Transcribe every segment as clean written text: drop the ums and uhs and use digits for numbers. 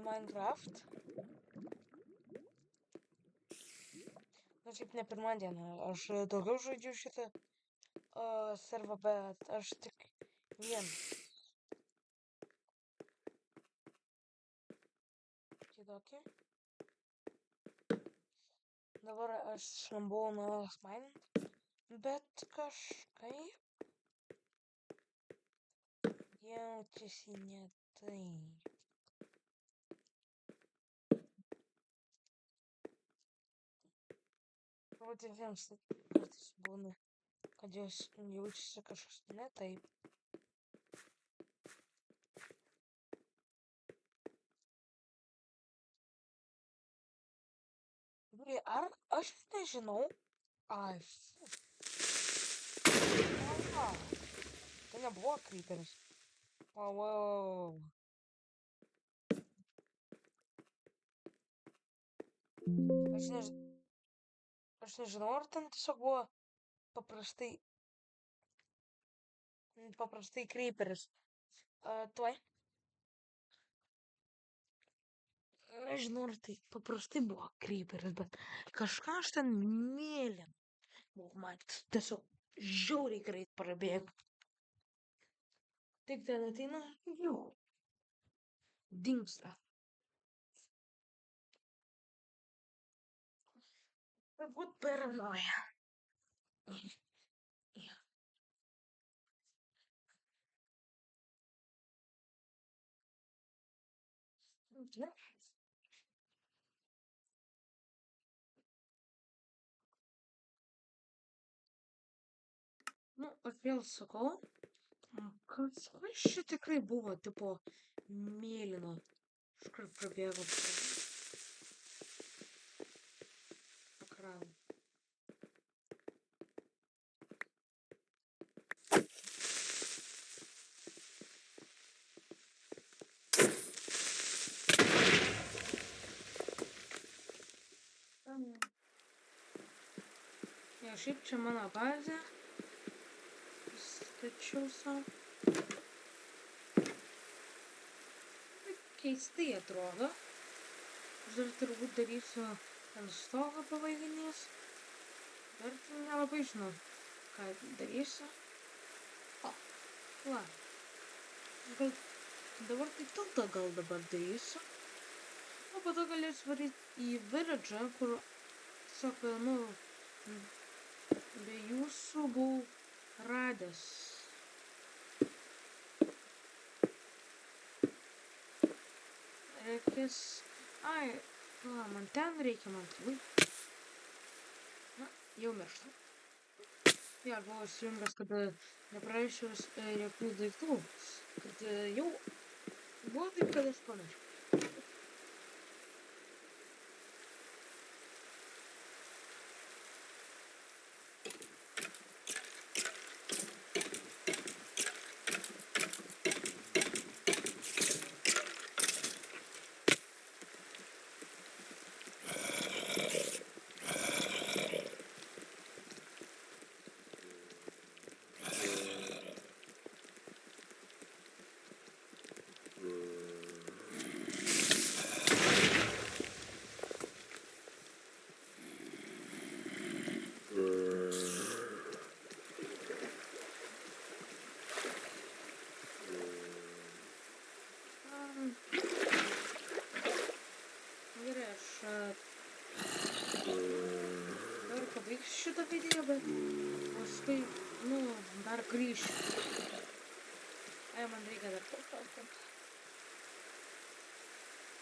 Minecraft. Nu, šiaip ne pirmą dieną. Aš daugiau žaidžiu šitą servą, bet aš tik vieną. Kitokį. Dabar aš buvau nuolas minint, bet kažkaip jaučiasi ne taip. Turbūt visiems kartais būna, kad jos jaučiasi kažkas ne taip. Ar aš nežinau? Ai, tai nebuvo creeperis. Wow. Aš nežinau, ar ten tiesiog buvo paprastai creeperis. Tuoj. Nežinau, ar tai paprastai buvo creeperis, bet kažką aš ten mėlyną. Man tiesiog žiauriai greit prabėgo. Tik ten ateina, jau dingsta. Turbūt paranoja. Nu, aš vėl sakau, kas čia tikrai buvo, tipo, mėlyno. Iškart prabėgo ekraną. Ja, šiaip čia mano bazė. Stačiau savo. Keistai atrodo. Aš dar turbūt darysiu ant stogo pavaiginės. Dar nelabai žinau, ką darysiu. O, va. Gal dabar tai tiltą gal dabar darysiu. O po to galėsiu varyti į viradžą, kur tiesiog, nu, be jūsų buvau radęs. Reikės... Ai, man ten reikia, man tai. Na, jau miršta. Ja, buvau įsijungęs, kad neprašiau jokių daiktų. Kad jau buvo taip, kad aš pamiršau. Gerai, aš dabar pabaigsiu šitą video, bet paskui, nu, dar grįšiu. Man reikia dar pakalbėti.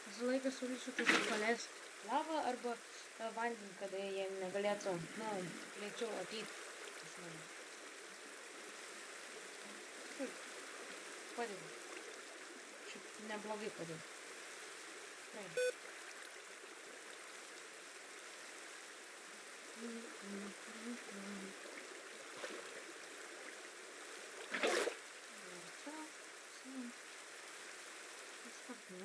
Visą laiką siūlyčiau tiesiog paleisti lavą arba vandenį, kad jie negalėtų, nu, lėčiau ateiti iš mane. Padėjau. Šiaip neblogai padėjau. This fucking